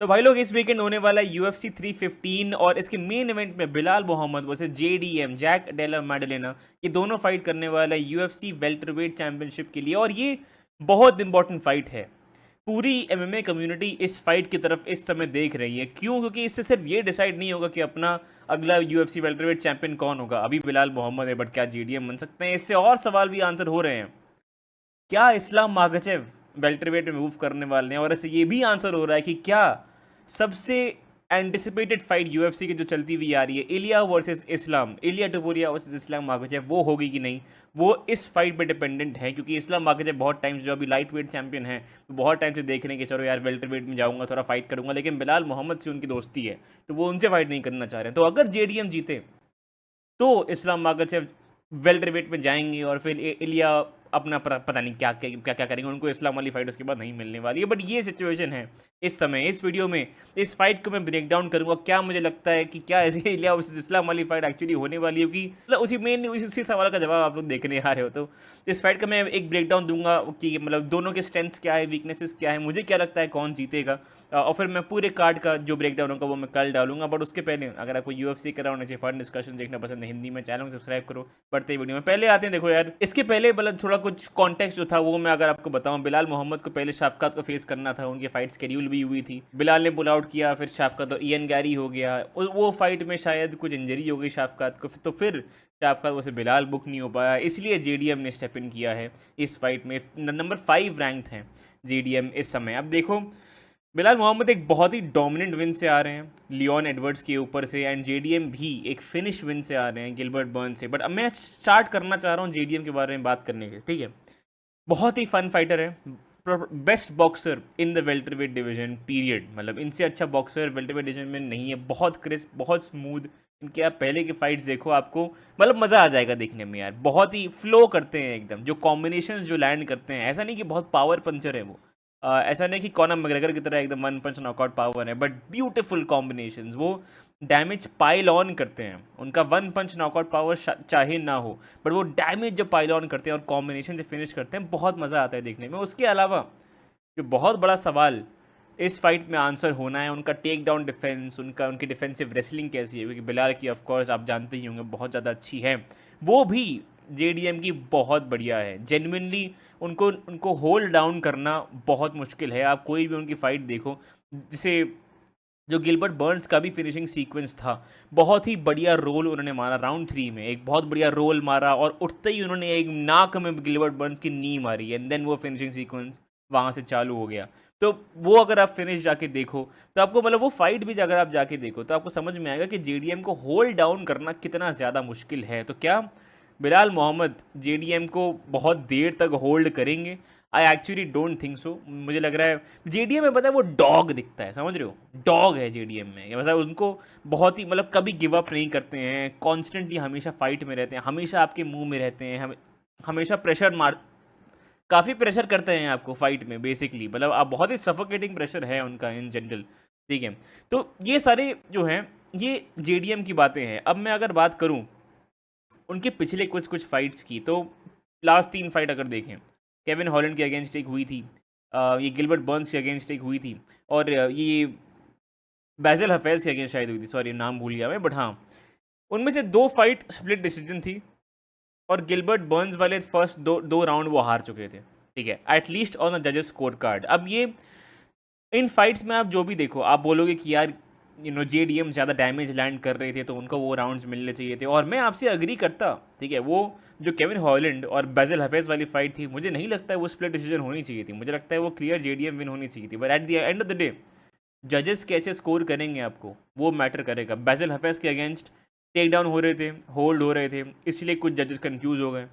तो भाई लोग इस वीकेंड होने वाला है UFC 315 और इसके मेन इवेंट में Belal Muhammad versus JDM Jack Della Maddalena ये दोनों फाइट करने वाला है UFC वेल्टरवेट चैंपियनशिप के लिए। और ये बहुत इंपॉर्टेंट फाइट है। पूरी MMA कम्युनिटी इस फाइट की तरफ इस समय देख रही है। क्यों? क्योंकि इससे सिर्फ ये डिसाइड नहीं होगा कि अपना अगला UFC वेल्टरवेट चैंपियन कौन होगा। अभी बिलाल मोहम्मद है, बट क्या JDM बन सकते हैं? इससे और सवाल भी आंसर हो रहे हैं। क्या इस्लाम मागचेव वेल्टरवेट में मूव करने वाले हैं? और ऐसे ये भी आंसर हो रहा है कि क्या सबसे एंटिसिपेटेड फाइट UFC की जो चलती हुई आ रही है, इलिया वर्सेस इस्लाम, इलिया टपोरिया वर्सेस इस्लाम मागचेव, वो होगी कि नहीं, वो इस फाइट पे डिपेंडेंट है। क्योंकि इस्लाम मागचेव बहुत टाइम से, जो अभी लाइट वेट चैंपियन है, तो बहुत टाइम से देख रहे हैं कि चलो यार वेल्टरवेट में जाऊंगा, थोड़ा फाइट करूंगा, लेकिन बिलाल मोहम्मद से उनकी दोस्ती है, तो वो उनसे फाइट नहीं करना चाह रहे हैं। तो अगर JDM जीते तो इस्लाम मागचेव वेल्टरवेट में जाएंगे और फिर इलिया अपना पता नहीं क्या क्या क्या क्या करेंगे। उनको इस्लाम वाली फाइट उसके बाद नहीं मिलने वाली है। बट ये सिचुएशन है इस समय। इस वीडियो में इस फाइट को मैं ब्रेक डाउन करूंगा। क्या मुझे लगता है कि क्या ऐसे इलिया वर्सेस इस्लाम वाली फाइट एक्चुअली होने वाली है, क्योंकि मतलब उसी मेन उसी सवाल का जवाब आप लोग देखने आ रहे हो। तो इस फाइट का मैं एक ब्रेक डाउन दूंगा कि मतलब दोनों के स्ट्रेंथ्स क्या है, वीकनेसेस क्या है, मुझे क्या लगता है कौन जीतेगा। और फिर मैं पूरे कार्ड का जो ब्रेक डाउन होगा वो मैं कल डालूंगा। बट उसके पहले अगर आपको UFC के राउंड ऐसे फन डिस्कशन देखना पसंद है हिंदी में, चैनल को सब्सक्राइब करो। बढ़ते वीडियो में पहले आते हैं। देखो यार, इसके पहले मतलब थोड़ा कुछ कॉन्टेक्स्ट जो था वो मैं अगर आपको बताऊं, बिलाल मोहम्मद को पहले शाफकात को फेस करना था। उनकी फाइट शेड्यूल भी हुई थी, बिलाल ने पुल आउट किया, फिर शाफकात और इयन गैरी हो गया। वो फाइट में शायद कुछ इंजरी हो गई शाफकात को, तो फिर शाफकात वैसे बिलाल बुक नहीं हो पाया, इसलिए JDM ने स्टेप इन किया है इस फाइट में। नंबर 5 रैंक हैं JDM इस समय। अब देखो, बिलाल मोहम्मद एक बहुत ही डोमिनेंट विन से आ रहे हैं लियोन एडवर्ड्स के ऊपर से, एंड JDM भी एक फिनिश विन से आ रहे हैं गिलबर्ट बर्न से। बट अब मैं स्टार्ट करना चाह रहा हूँ JDM के बारे में बात करने के, ठीक है। बहुत ही फन फाइटर है, best boxer in the welterweight division period. मतलब इनसे अच्छा बॉक्सर वेल्टरवेट डिवीजन में नहीं है। बहुत क्रिस्प, बहुत स्मूथ। इनके आप पहले की फाइट्स देखो, आपको मतलब मज़ा आ जाएगा देखने में यार। बहुत ही फ्लो करते हैं एकदम, जो कॉम्बिनेशन जो लैंड करते हैं, ऐसा नहीं कि बहुत पावर पंचर है वो। ऐसा नहीं कि कॉनर मैग्रेगर की तरह एकदम वन पंच नॉकआउट पावर है, बट ब्यूटीफुल कॉम्बिनेशंस। वो डैमेज पाइल ऑन करते हैं। उनका वन पंच नॉकआउट पावर चाहे ना हो, बट वो डैमेज जो पाइल ऑन करते हैं और कॉम्बिनेशन से फिनिश करते हैं, बहुत मज़ा आता है देखने में। उसके अलावा जो बहुत बड़ा सवाल इस फाइट में आंसर होना है, उनका टेक डाउन डिफेंस, उनकी डिफेंसिव रेसलिंग कैसी है। क्योंकि बिलाल की ऑफ कोर्स आप जानते ही होंगे बहुत ज़्यादा अच्छी है, वो भी JDM की बहुत बढ़िया है। जेन्युइनली उनको उनको होल्ड डाउन करना बहुत मुश्किल है। आप कोई भी उनकी फाइट देखो, जिसे जो गिलबर्ट बर्न्स का भी फिनिशिंग सीक्वेंस था, बहुत ही बढ़िया रोल उन्होंने मारा राउंड 3 में, एक बहुत बढ़िया रोल मारा और उठते ही उन्होंने एक नाक में गिलबर्ट बर्न्स की नी मारी, एंड देन वो फिनिशिंग सीक्वेंस वहाँ से चालू हो गया। तो वो अगर आप फिनिश जाके देखो तो आपको मतलब वो फाइट भी अगर आप जाके देखो तो आपको समझ में आएगा कि JDM को होल्ड डाउन करना कितना ज़्यादा मुश्किल है। तो क्या बिलाल मोहम्मद JDM को बहुत देर तक होल्ड करेंगे? I actually don't think so. मुझे लग रहा है JDM में, पता है, वो डॉग दिखता है, समझ रहे हो, डॉग है JDM में। मतलब उनको बहुत ही मतलब कभी गिव अप नहीं करते हैं, कॉन्स्टेंटली हमेशा फाइट में रहते हैं, हमेशा आपके मुंह में रहते हैं, हमेशा प्रेशर मार, काफ़ी प्रेशर करते हैं आपको फाइट में बेसिकली। मतलब आप बहुत ही सफोकेटिंग प्रेशर है उनका इन जनरल, ठीक है। तो ये सारे जो हैं ये JDM की बातें हैं। अब मैं अगर बात करूं उनके पिछले कुछ कुछ फाइट्स की, तो लास्ट 3 फाइट अगर देखें, केविन हॉलैंड के अगेंस्ट एक हुई थी, ये गिलबर्ट बर्न्स के अगेंस्ट एक हुई थी, और ये बैजल हफेज के अगेंस्ट शायद हुई थी, सॉरी नाम भूल गया मैं, बट हाँ, उनमें से 2 फाइट स्प्लिट डिसीजन थी। और गिलबर्ट बर्न्स वाले फर्स्ट दो राउंड वो हार चुके थे, ठीक है, एटलीस्ट ऑन द जजेस स्कोर कार्ड। अब ये इन फाइट्स में आप जो भी देखो, आप बोलोगे कि यार JDM ज़्यादा डैमेज लैंड कर रहे थे तो उनको वो राउंड्स मिलने चाहिए थे, और मैं आपसे अग्री करता, ठीक है। वो जो केविन हॉलैंड और बैजल हफेज वाली फाइट थी, मुझे नहीं लगता है वो स्प्लिट डिसीजन होनी चाहिए थी। मुझे लगता है वो क्लियर JDM विन होनी चाहिए थी। But at the end of the day जजेस कैसे स्कोर करेंगे आपको, वो मैटर करेगा। बैजल हफेज के अगेंस्ट टेक डाउन हो रहे थे, होल्ड हो रहे थे, इसलिए कुछ जजेस कंफ्यूज हो गए।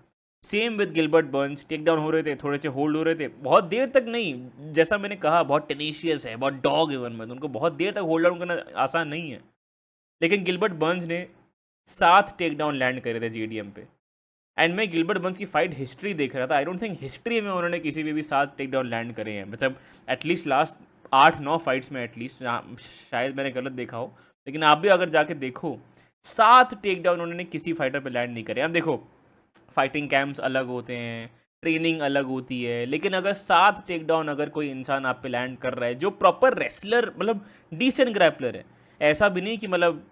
Same with Gilbert Burns, take down हो रहे थे, थोड़े से होल्ड हो रहे थे, बहुत देर तक नहीं। जैसा मैंने कहा, बहुत टेनेशियस है, बहुत डॉग है वन में, तो उनको बहुत देर तक होल्ड डाउन करना आसान नहीं है। लेकिन गिलबर्ट बर्न्स ने 7 टेक डाउन लैंड करे थे JDM पे। एंड मैं गिलबर्ट बर्न्स की फाइट हिस्ट्री देख रहा था, आई डोंट थिंक हिस्ट्री में उन्होंने किसी भी 7 टेक डाउन लैंड करे हैं। मतलब एटलीस्ट लास्ट 8-9 फाइट्स में एटलीस्ट, शायद मैंने गलत देखा हो, लेकिन आप भी अगर जाके देखो, 7 टेक डाउन उन्होंने किसी फाइटर पे लैंड नहीं करे। अब देखो, फाइटिंग कैंप्स अलग होते हैं, ट्रेनिंग अलग होती है, लेकिन अगर 7 टेक डाउन अगर कोई इंसान आप पे लैंड कर रहा है जो प्रॉपर रेसलर, मतलब डिसेंट ग्रैपलर है, ऐसा भी नहीं कि मतलब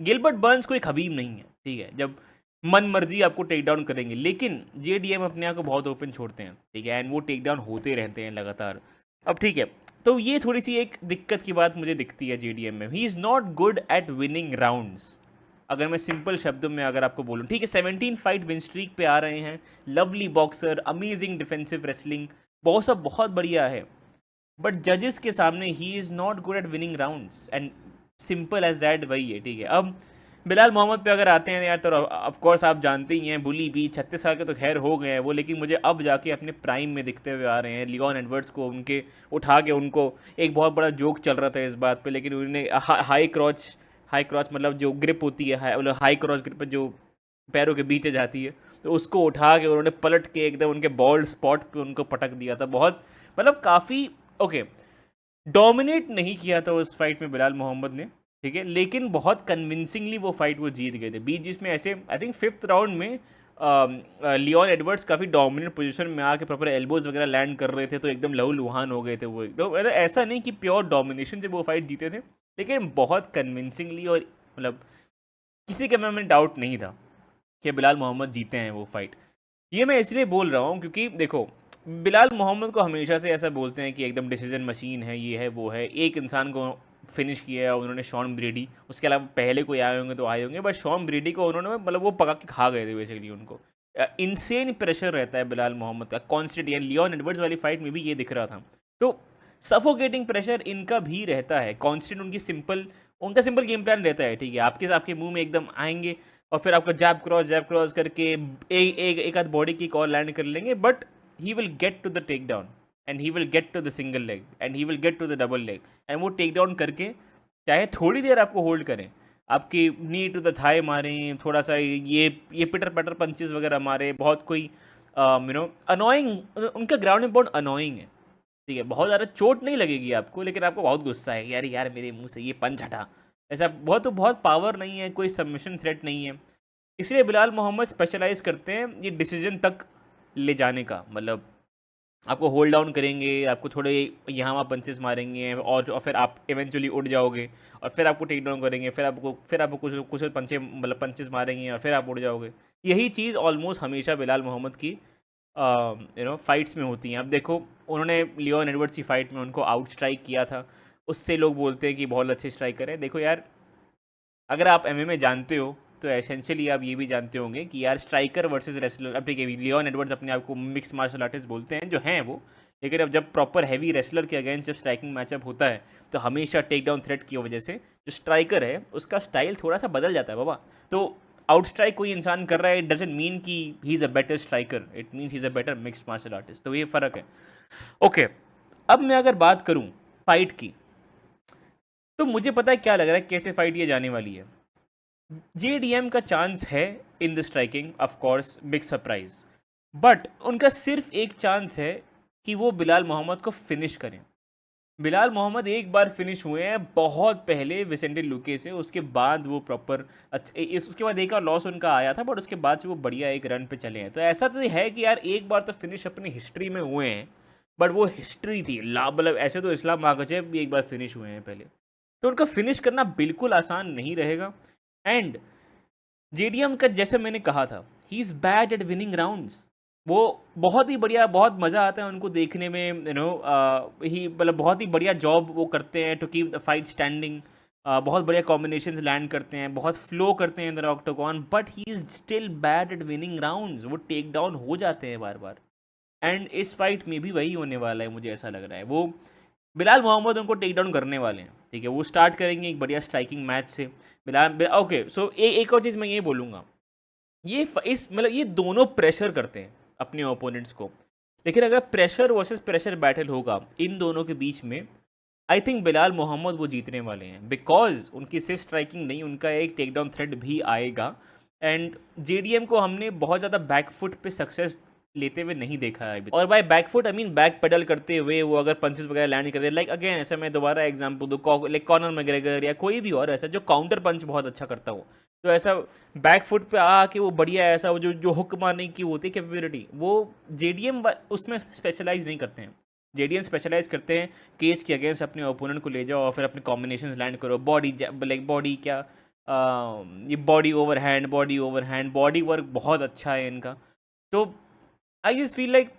गिलबर्ट बर्न्स कोई खबीब नहीं है, ठीक है, जब मन मर्जी आपको टेक डाउन करेंगे, लेकिन जेडीएम अपने आप को बहुत ओपन छोड़ते हैं, ठीक है, एंड वो टेक डाउन होते रहते हैं लगातार। अब ठीक है, तो ये थोड़ी सी एक दिक्कत की बात मुझे दिखती है जेडीएम में, ही is not good at winning rounds. अगर मैं सिंपल शब्दों में अगर आपको बोलूँ, ठीक है, 17 फाइट विन स्ट्रीक पे आ रहे हैं, lovely boxer, amazing defensive wrestling, बहुत सब बहुत बढ़िया है, बट जजेस के सामने he is not good at winning rounds, and simple as that वही है, ठीक है। अब बिलाल मोहम्मद पे अगर आते हैं यार, तो ऑफ कोर्स आप जानते ही हैं, बुली भी 36 साल के तो खैर हो गए हैं वो, लेकिन मुझे अब जाके अपने प्राइम में दिखते हुए आ रहे हैं। लियोन एडवर्ड्स को उनके उठा के, उनको एक बहुत बड़ा जोक चल रहा था इस बात पे, लेकिन उन्होंने हाई क्रॉच मतलब जो ग्रिप होती है, मतलब हाई क्रॉच ग्रिप जो पैरों के बीच जाती है, तो उसको उठा के उन्होंने पलट के एकदम उनके बॉल्ड स्पॉट पे उनको पटक दिया था। बहुत मतलब काफ़ी ओके, डोमिनेट नहीं किया था उस फाइट में बिलाल मोहम्मद ने, ठीक है, लेकिन बहुत कन्विंसिंगली वो फाइट वो जीत गए थे। बीच जिसमें ऐसे आई थिंक 5th राउंड में लियोन एडवर्ड्स काफ़ी डोमिनेंट पोजीशन में आके प्रॉपर एल्बोज वगैरह लैंड कर रहे थे, तो एकदम लहूलुहान हो गए थे वो एकदम। ऐसा नहीं कि प्योर डोमिनेशन से वो फाइट जीते थे, लेकिन बहुत कन्विंसिंगली, और मतलब किसी के मन में डाउट नहीं था कि बिलाल मोहम्मद जीते हैं वो फाइट। ये मैं इसलिए बोल रहा हूँ क्योंकि देखो, बिलाल मोहम्मद को हमेशा से ऐसा बोलते हैं कि एकदम डिसीजन मशीन है, ये है वो है। एक इंसान को फिनिश किया है उन्होंने, शॉन ब्रेडी, उसके अलावा पहले कोई आए होंगे तो आए होंगे, बट शॉन ब्रेडी को उन्होंने मतलब वो पका के खा गए थे बेसिकली उनको। इनसेन प्रेशर रहता है बिलाल मोहम्मद का कॉन्स्टेंट, या लियोन एडवर्ड्स वाली फाइट में भी ये दिख रहा था। तो सफोकेटिंग प्रेशर इनका भी रहता है कॉन्स्टेंट, उनका सिंपल गेम प्लान रहता है, ठीक है, आपके मुंह में एकदम आएंगे और फिर आपका जैब क्रॉस करके एक आध बॉडी किक और लैंड कर लेंगे, but he will get to the take down, and he will get to the single leg, and he will get to the double leg, and वो टेक डाउन करके चाहे थोड़ी देर आपको होल्ड करें, आपकी नी टू द थाई मारें, थोड़ा सा ये पिटर पटर पंचेस वगैरह मारे, बहुत कोई अनोइंग, उनका ग्राउंड में बहुत अनोइंग है, ठीक है, बहुत ज़्यादा चोट नहीं लगेगी आपको, लेकिन आपको बहुत गुस्सा है यार यार मेरे मुंह से ये पंच हटा, ऐसा बहुत पावर नहीं है, कोई सबमिशन थ्रेट नहीं है। इसलिए बिलाल मोहम्मद स्पेशलाइज करते हैं ये डिसीजन तक ले जाने का, मतलब आपको होल्ड डाउन करेंगे, आपको थोड़े यहाँ वहाँ पंचेस मारेंगे, और फिर आप इवेंचुअली उड़ जाओगे, और फिर आपको टेक डाउन करेंगे, फिर आपको कुछ कुछ पंचे मतलब पंचेस मारेंगे, और फिर आप उड़ जाओगे। यही चीज़ ऑलमोस्ट हमेशा बिलाल मोहम्मद की फाइट्स में होती हैं। अब देखो, उन्होंने लियोन एडवर्ड्स की फ़ाइट में उनको आउट स्ट्राइक किया था, उससे लोग बोलते हैं कि बहुत अच्छे स्ट्राइकर हैं। देखो यार, अगर आप एमएमए जानते हो तो एसेंशियली आप ये भी जानते होंगे कि यार स्ट्राइकर वर्सेस रेसलर, अब ठीक है, लियोन एडवर्ड्स अपने आप को मिक्स्ड मार्शल आर्टिस्ट बोलते हैं जो हैं वो, लेकिन अब जब प्रॉपर हैवी रेसलर के अगेंस्ट जब स्ट्राइकिंग मैचअप होता है, तो हमेशा टेक डाउन थ्रेट की वजह से जो स्ट्राइकर है उसका स्टाइल थोड़ा सा बदल जाता है बाबा। तो आउट स्ट्राइक कोई इंसान कर रहा है, इट डजेंट मीन कि he is a better striker, it mean he is a better mixed martial artist, तो ये फ़र्क है। ओके, अब मैं अगर बात करूँ फाइट की, तो मुझे पता है क्या लग रहा है कैसे फाइट ये जाने वाली है। जेडीएम का चांस है in the striking, of course big surprise, but उनका सिर्फ एक चांस है कि वो बिलाल मोहम्मद को फिनिश करें। बिलाल मोहम्मद एक बार फिनिश हुए हैं बहुत पहले विसेंटे लुके से, उसके बाद वो प्रॉपर उसके बाद एक और लॉस उनका आया था, बट उसके बाद से वो बढ़िया एक रन पे चले हैं। तो ऐसा तो है कि यार एक बार तो फिनिश अपनी हिस्ट्री में हुए हैं, बट वो हिस्ट्री थी मतलब ऐसे तो इस्लाम मागजेब भी एक बार फिनिश हुए हैं पहले, तो उनका फिनिश करना बिल्कुल आसान नहीं रहेगा। एंड जेडीएम का, जैसे मैंने कहा था, he is bad at winning rounds. वो बहुत ही बढ़िया, बहुत मज़ा आता है उनको देखने में, ही मतलब बहुत ही बढ़िया जॉब वो करते हैं to keep the fight standing. बहुत बढ़िया कॉम्बिनेशंस लैंड करते हैं, बहुत फ्लो करते हैं in the octagon, but he is still bad at winning rounds. वो टेक डाउन हो जाते हैं बार बार, एंड इस फाइट में भी वही होने वाला है, मुझे ऐसा लग रहा है। वो बिलाल मोहम्मद उनको टेक डाउन करने वाले हैं, ठीक है, वो स्टार्ट करेंगे एक बढ़िया स्ट्राइकिंग मैच से। ओके, सो एक और चीज़ मैं ये बोलूँगा, ये दोनों प्रेशर करते हैं अपने ओपोनेंट्स को, लेकिन अगर प्रेशर वर्सेस प्रेशर बैटल होगा इन दोनों के बीच में, आई थिंक बिलाल मोहम्मद वो जीतने वाले हैं, बिकॉज उनकी सिर्फ स्ट्राइकिंग नहीं, उनका एक टेक डाउन थ्रेट भी आएगा। एंड जेडीएम को हमने बहुत ज़्यादा बैकफुट पे सक्सेस लेते हुए नहीं देखा है अभी। और by back foot I mean backpedal करते हुए वो अगर पंचेस वगैरह लैंड करते, लाइक अगेन ऐसा मैं दोबारा एग्जांपल दूँ, लाइक कॉनर मैग्रेगर या कोई भी और ऐसा जो काउंटर पंच बहुत अच्छा करता हो, तो ऐसा बैक फुट पे आके वो बढ़िया ऐसा वो जो जो हुक मारने की होती है कैपेबिलिटी, वो जेडीएम उसमें स्पेशलाइज नहीं करते हैं। जेडीएम स्पेशलाइज करते हैं केज के अगेंस्ट अपने ओपोनेंट को ले जाओ और फिर अपने कॉम्बिनेशन लैंड करो, बॉडी लाइक बॉडी क्या ये body over hand body work बहुत अच्छा है इनका। तो आई जस्ट फील लाइक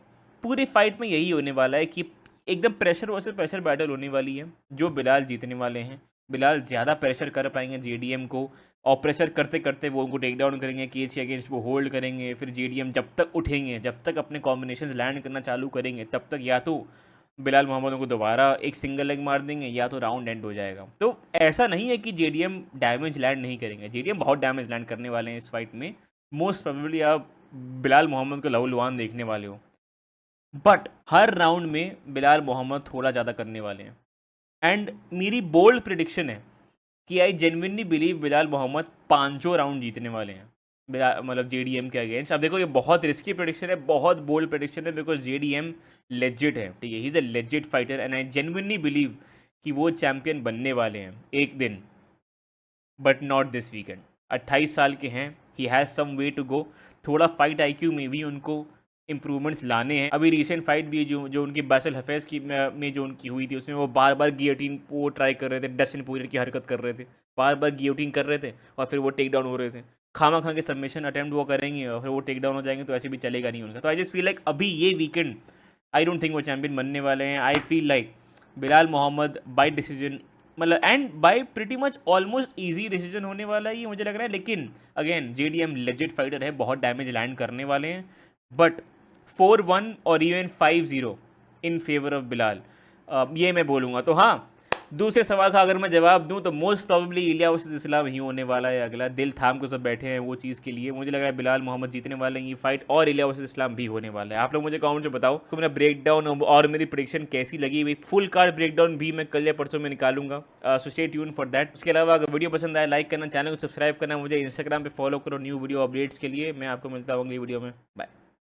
पूरी फाइट में यही होने वाला है कि एकदम प्रेशर वर्सेस प्रेशर बैटल होने वाली है, जो बिलाल जीतने वाले हैं। बिलाल ज़्यादा प्रेशर कर पाएंगे जेडीएम को, और प्रेशर करते करते वो उनको टेक डाउन करेंगे, केज के अगेंस्ट वो होल्ड करेंगे, फिर जेडीएम जब तक उठेंगे, जब तक अपने कॉम्बिनेशन लैंड करना चालू करेंगे, तब तक या तो बिलाल मोहम्मद को दोबारा एक सिंगल लेग मार देंगे या तो राउंड एंड हो जाएगा। तो ऐसा नहीं है कि जेडीएम डैमेज लैंड नहीं करेंगे, जेडीएम बहुत डैमेज लैंड करने वाले हैं इस फाइट में। मोस्ट प्रोबेबली आप बिलाल मोहम्मद को लहूलुहान देखने वाले हो, बट हर राउंड में बिलाल मोहम्मद थोड़ा ज़्यादा करने वाले हैं। एंड मेरी बोल्ड प्रिडिक्शन है कि I genuinely believe Belal Muhammad पाँचों राउंड जीतने वाले हैं, मतलब जेडीएम के अगेंस्ट। अब देखो ये बहुत रिस्की प्रिडिक्शन है, बहुत बोल्ड प्रिडिक्शन है, बिकॉज जेडीएम लेजिट है, ठीक है, ही is a legit fighter and I genuinely believe कि वो चैम्पियन बनने वाले हैं एक दिन, बट नॉट दिस वीकेंड। 28 साल के हैं, he has some way to go, थोड़ा फाइट आईक्यू में भी उनको इम्प्रूवमेंट्स लाने हैं। अभी रिसेंट फाइट भी जो उनकी बैसल हफेज़ की में जो उनकी हुई थी, उसमें वो बार बार गियोटिन वो ट्राई कर रहे थे, डस्टिन पोरियर की हरकत कर रहे थे, बार बार गियोटिन कर रहे थे और फिर वो टेक डाउन हो रहे थे। खामा खा के सबमिशन अटैम्प्ट वो करेंगे और फिर वो टेक डाउन हो जाएंगे, तो ऐसे भी चलेगा नहीं उनका। तो आई जस्ट फील लाइक अभी ये वीकेंड आई डोंट थिंक वो चैम्पियन बनने वाले हैं। I feel like Belal Muhammad by decision, मतलब and by pretty much almost easy decision होने वाला है ये मुझे लग रहा है। लेकिन अगेन जेडीएम लेजिट फाइटर है, बहुत डैमेज लैंड करने वाले हैं, बट 4-1 और even 5-0 in favour of Bilal, ये मैं बोलूँगा। तो हाँ, दूसरे सवाल का अगर मैं जवाब दूं तो मोस्ट प्रोबेबली इलिया वर्सेस इस्लाम ही होने वाला है अगला। दिल थाम को सब बैठे हैं वो चीज़ के लिए, मुझे लग रहा है बिलाल मोहम्मद जीतने वाले हैं ये फाइट, और इलिया वर्सेस इस्लाम भी होने वाला है। आप लोग मुझे कमेंट में बताओ तो मेरा ब्रेक डाउन और मेरी प्रेडिक्शन कैसी लगी हुई। फुल कार्ड ब्रेक डाउन भी मैं कल या परसों में निकालूंगा, so stay tune for that. उसके अलावा अगर वीडियो पसंद आए लाइक करना, चैनल को सब्सक्राइब करना, मुझे इंस्टाग्राम पर फॉलो करो न्यू वीडियो अपडेट्स के लिए। मैं आपको मिलता हूँ अगली वीडियो में, बाय।